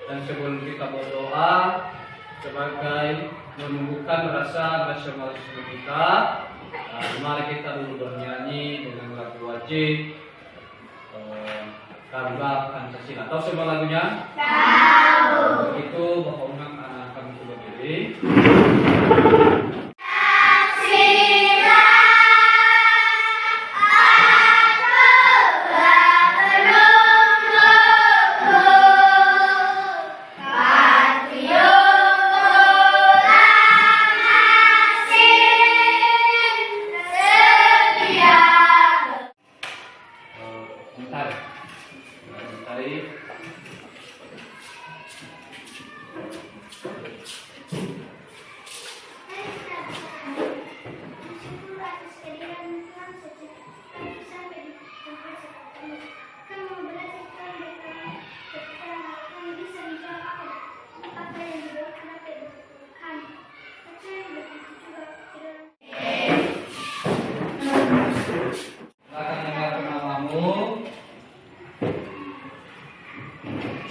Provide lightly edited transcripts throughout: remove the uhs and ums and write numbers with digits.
Dan sebelum kita berdoa sebagai menumbuhkan rasa nasionalisme kita, mari kita dulu bernyanyi dengan lagu wajib Garuda Pancasila. Tahu semua lagunya? Tahu. Begitu Bapak undang anak kami berdiri.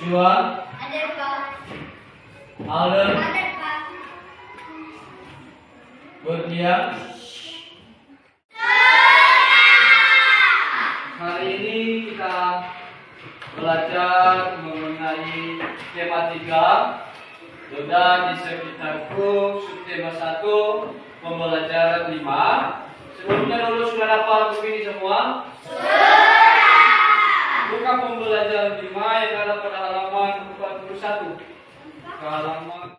Juan? Ada, Pak. Alden? Ada, Pak. Berdiam? Hari ini kita belajar mengenai tema 3 Yoda di sekitarku, subtema 1 pembelajaran 5. Sebelumnya dulu sudah dapat buku ini semua? Buka pembelajaran 5 yang ada pada halaman 41 ke halaman.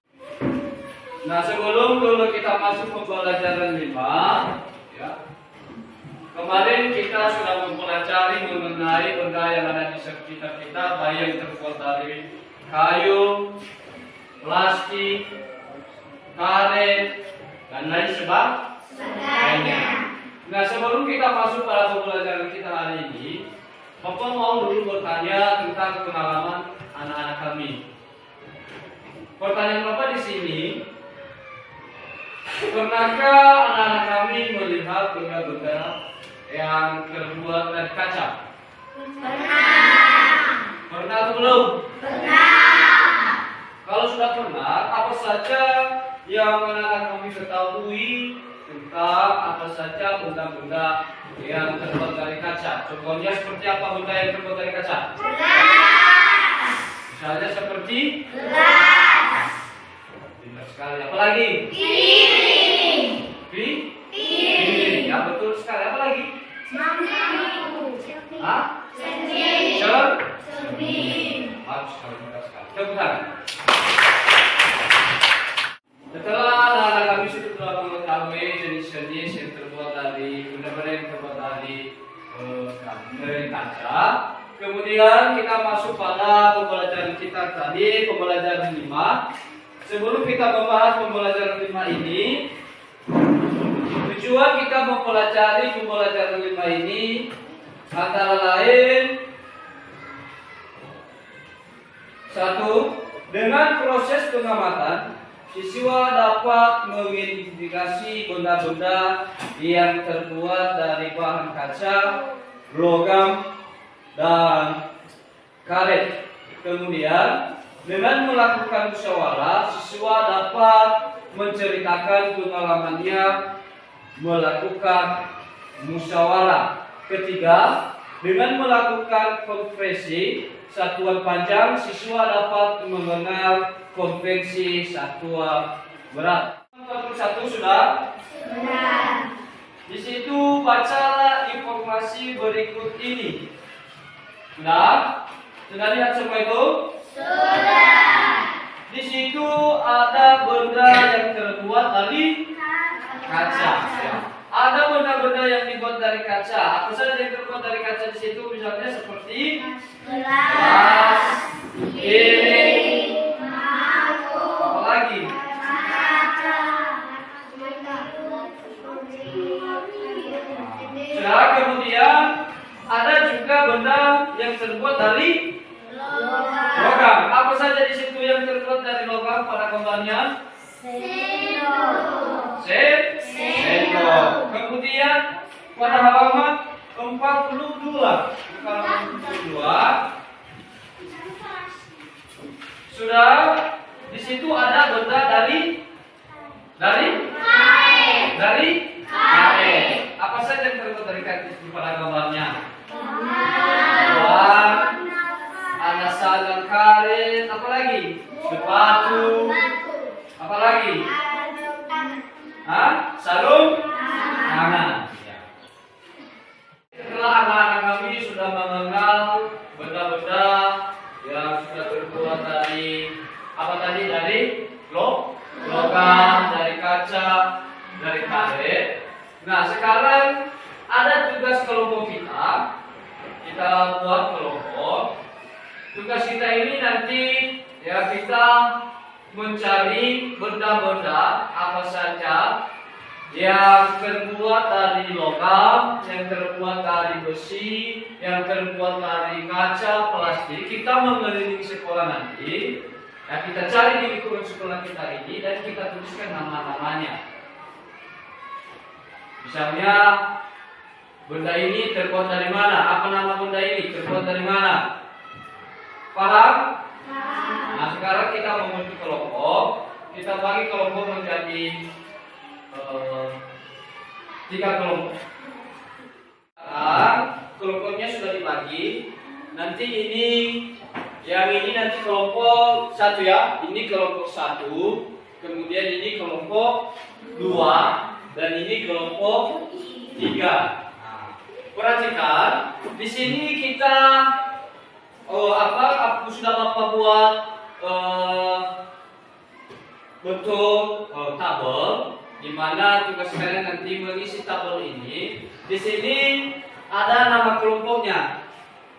Nah, sebelum dulu kita masuk pembelajaran 5 ya, kemarin kita sudah mempelajari mengenai benda yang ada di sekitar kita, baik yang terbuat dari kayu, plastik, karet, dan lain sebagainya. Nah, sebelum kita masuk pada pembelajaran kita hari ini, Bapak mau dulu bertanya tentang pengalaman anak-anak kami. Pertanyaan Bapak di sini, pernahkah anak-anak kami melihat benda-benda yang terbuat dari kaca? Pernah. Pernah atau belum? Pernah. Kalau sudah pernah, apa saja yang anak-anak kami ketahui tentang apa saja benda-benda yang terbuat dari kaca? Contohnya seperti apa benda yang terbuat dari kaca? Gelas. Misalnya seperti gelas. Benar sekali. Apalagi? Piring. Piring. Ya, betul sekali. Apalagi? Cermin. Hah? Cermin. Cermin. Bagus sekali, benar sekali. Tepuk tangan. Setelah anak-anak kami sudah mengetahui jenis-jenis yang terbuat dari benda-benda yang terbuat dari kaca, kemudian kita masuk pada pembelajaran kita tadi, pembelajaran 5. Sebelum kita membahas pembelajaran 5 ini, tujuan kita mempelajari pembelajaran 5 ini antara lain, 1. Dengan proses pengamatan, siswa dapat mengidentifikasi benda-benda yang terbuat dari bahan kaca, logam, dan karet. Kemudian, dengan melakukan musyawarah, siswa dapat menceritakan pengalamannya melakukan musyawarah. Ketiga, dengan melakukan konferensi satuan panjang, siswa dapat mengenal konvensi satuan berat. 41 sudah? Sudah. Di situ bacalah informasi berikut ini. Sudah? Sudah lihat semua itu? Sudah. Di situ ada benda yang terbuat dari kaca. Ya. Ada benda-benda yang dibuat dari kaca. Apa saja yang terbuat dari kaca di situ? Misalnya seperti gelas, piring, apa lagi? Sudah, kemudian ada juga benda yang terbuat dari logam. Apa saja di situ yang terbuat dari logam pada gambarnya? Sendok. Kemudian pada halaman 42, Sudah. Di situ ada benda dari karet. Apa saja yang terbuat dari karet di pada gambarnya? Uang, ada sarung karet, apa lagi? Sepatu, apa lagi? Sarung tangan. Setelah anak-anak kami sudah mengenal benda-benda yang sudah terbuat dari apa tadi? Dari logam, dari kaca, dari karet. Nah, sekarang ada tugas kelompok kita. Kita buat kelompok. Tugas kita ini nanti ya kita mencari benda-benda apa saja yang terbuat dari logam, yang terbuat dari besi, yang terbuat dari kaca, plastik. Kita mengelilingi sekolah nanti. Ya, kita cari di lingkungan sekolah kita ini dan kita tuliskan nama-namanya. Misalnya, benda ini terbuat dari mana? Apa nama benda ini? Terbuat dari mana? Paham? Nah, sekarang kita membentuk kelompok. Kita bagi kelompok menjadi 3 kelompok. Sekarang kelompoknya sudah dibagi. Nanti ini, yang ini nanti kelompok 1 ya. Ini kelompok 1. Kemudian ini kelompok 2. Dan ini kelompok 3. Nah, perhatikan, di sini kita aku sudah Bapak buat bentuk tabel, di mana tugas kalian nanti mengisi tabel ini. Di sini ada nama kelompoknya.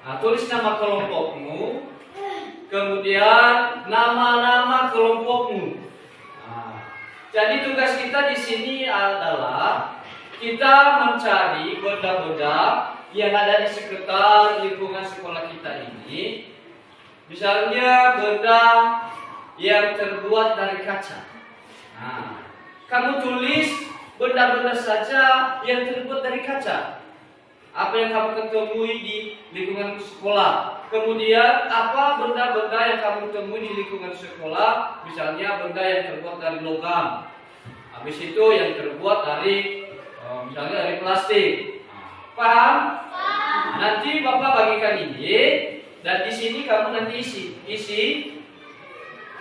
Nah, tulis nama kelompokmu, kemudian nama-nama kelompokmu. Jadi tugas kita di sini adalah kita mencari benda-benda yang ada di sekitar lingkungan sekolah kita ini. Misalnya benda yang terbuat dari kaca. Nah, kamu tulis benda-benda saja yang terbuat dari kaca. Apa yang kamu ketemui di lingkungan sekolah. Kemudian apa benda-benda yang kamu temui di lingkungan sekolah, misalnya benda yang terbuat dari logam. Habis itu yang terbuat dari misalnya dari plastik. Paham? Nanti Bapak bagikan ini dan di sini kamu nanti isi.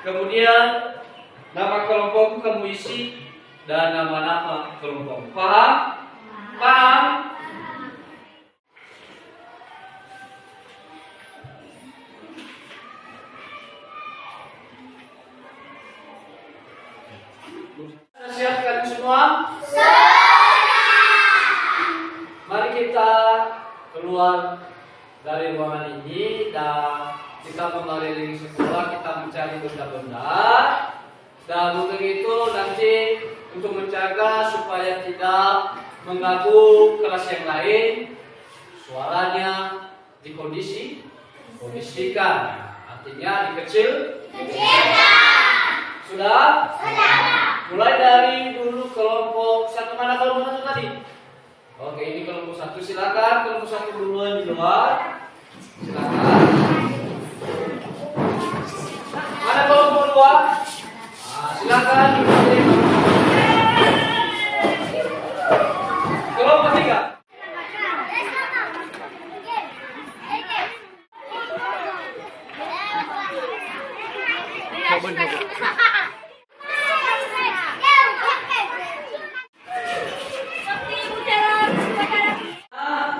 Kemudian nama kelompokku kamu isi dan nama-nama kelompok. Paham? Paham? Siap kalian semua? Mari kita keluar dari ruangan ini dan kita mengelilingi sekolah, kita mencari benda-benda. Dan untuk itu nanti untuk menjaga supaya tidak mengganggu kelas yang lain, suaranya dikondisikan, artinya dikecilkan. Sudah? Mulai dari dulu kelompok 1, mana kelompok 1 tadi? Oke, ini kelompok 1, silakan kelompok 1 duluan di luar. Silakan. Mana kelompok 2? Silakan. Kelompok 3.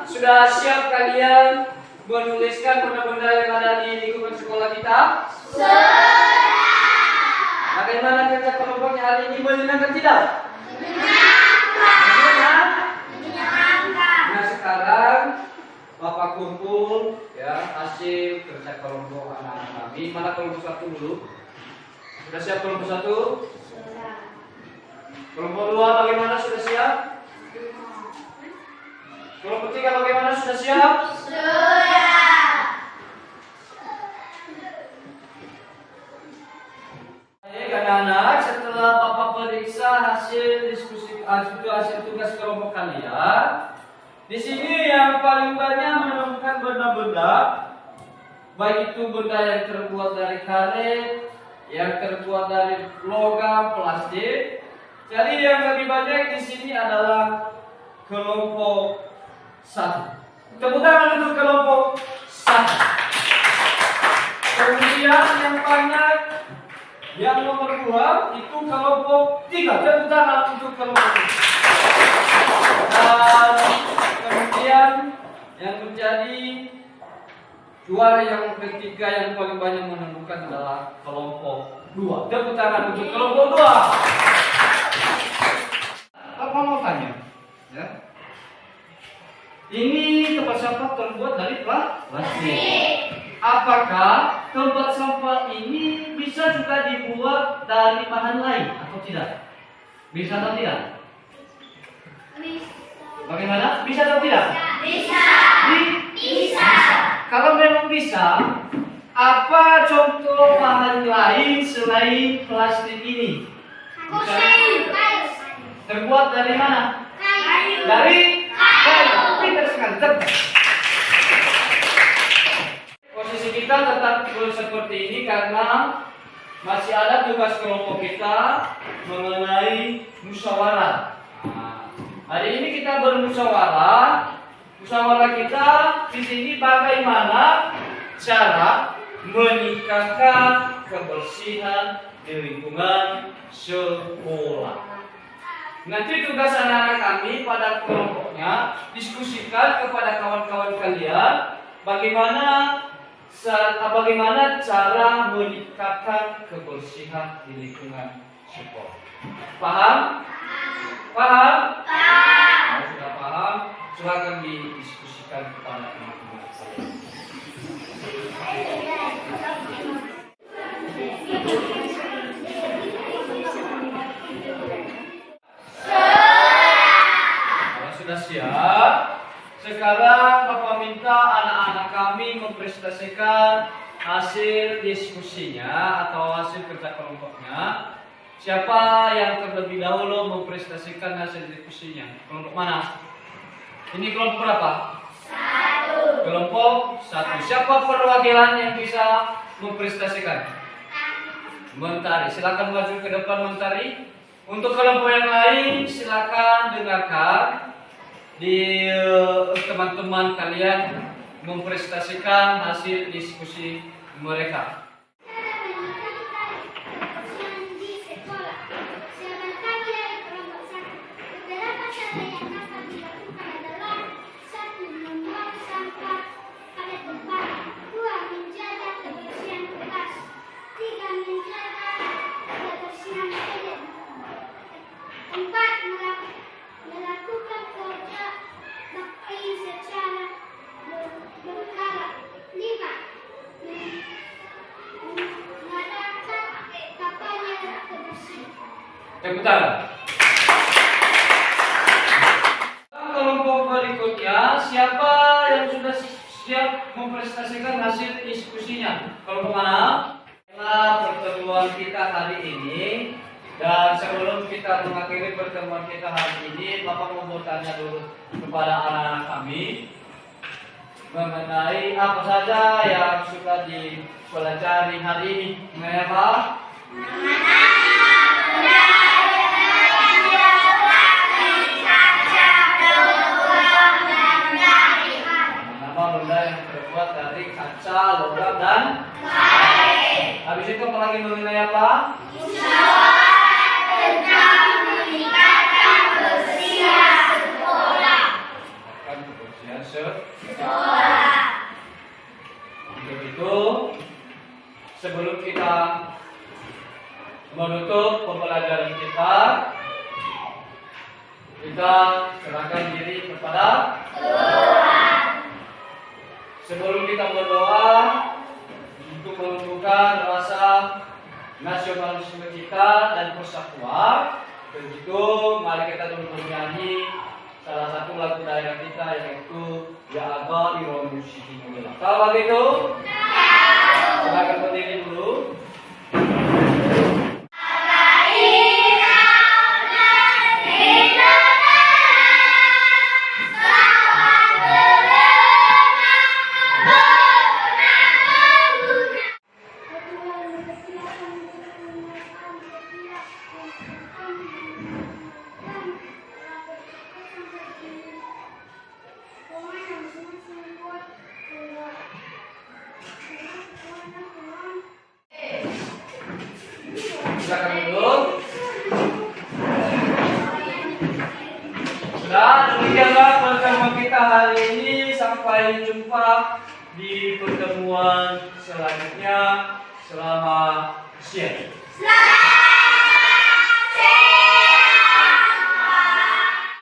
Sudah siap kalian menuliskan benda-benda yang ada di lingkungan sekolah kita? Sudah. Bagaimana kerja kelompoknya hari ini, menyenangkan tidak? Menyenangkan. Nah, sekarang Bapak kumpul ya hasil kerja kelompok anak-anak kami. Mana kelompok 1 dulu? Sudah siap kelompok 1? Sudah. Kelompok 2 bagaimana, sudah siap? Kelompok 3 bagaimana, sudah siap? Sudah. Baik anak-anak, setelah Bapak periksa hasil diskusi hasil tugas kelompok kalian, di sini yang paling banyak menemukan benda-benda, baik itu benda yang terbuat dari karet, yang terbuat dari logam plastik. Jadi yang lebih banyak di sini adalah kelompok 1. Tepuk tangan untuk kelompok 1. Kemudian yang banyak yang nomor 2 itu kelompok 3. Tepuk tangan untuk kelompok 3. Dan kemudian yang menjadi juara yang ketiga yang paling banyak menemukan adalah kelompok 2. Tepuk tangan untuk kelompok 2. Apa mau tanya? Ya. Ini tempat sampah terbuat dari plastik. Apakah tempat sampah ini bisa juga dibuat dari bahan lain atau tidak? Bisa atau tidak? Bagaimana? Bisa atau tidak? Bisa. Bisa. Kalau memang bisa, apa contoh bahan lain selain plastik ini? Terbuat dari mana? Kayu. Dari kayu. Pintar sekali. Posisi kita tetap seperti ini karena masih ada tugas kelompok kita mengenai musyawarah. Hari ini kita bermusyawarah. Musyawarah kita di sini bagaimana cara meningkatkan kebersihan di lingkungan sekolah. Nanti tugas anak-anak kami pada kelompoknya diskusikan kepada kawan-kawan kalian bagaimana cara meningkatkan kebersihan di lingkungan sekolah. Paham? Paham? Kalau sudah paham, silakan didiskusikan kepada teman-teman saya. Kalau sudah siap, sekarang Bapak minta anak-anak kami mempresentasikan hasil diskusinya atau hasil kerja kelompoknya. Siapa yang terlebih dahulu mempresentasikan hasil diskusinya? Kelompok mana? Ini kelompok berapa? 1. Kelompok 1. Siapa perwakilan yang bisa mempresentasikan? Mentari. Silakan maju ke depan Mentari. Untuk kelompok yang lain silakan dengarkan di teman-teman kalian mempresentasikan hasil diskusi mereka. Melakukan kerja bakti secara berkala. 5. Mengadakan kampanye kebersihan. Tepuk tangan. Kelompok berikutnya, siapa yang sudah siap mempresentasikan hasil diskusinya? Kelompok mana? Pertemuan kita hari ini. Dan sebelum kita mengakhiri pertemuan kita hari ini, Bapak mau bertanya dulu kepada anak-anak kami mengenai apa saja yang sudah dipelajari hari ini. Mengenai apa? Mengenai benda yang terbuat dari kaca, logam, dan kain. Habis itu apa lagi mengenai apa? Untuk itu, sebelum kita menutup pembelajaran kita serahkan diri kepada Tuhan. Sebelum kita berdoa untuk menumbuhkan rasa nasionalisme kita dan persatuan, begitu mari kita dulu bernyanyi salah satu lagu daerah kita, yaitu Ya Aga Iromusi Himula. Tahu begitu? Silakan berdiri dulu. Nah, demikianlah pertemuan kita hari ini. Sampai jumpa di pertemuan selanjutnya. Selamat siang. Selamat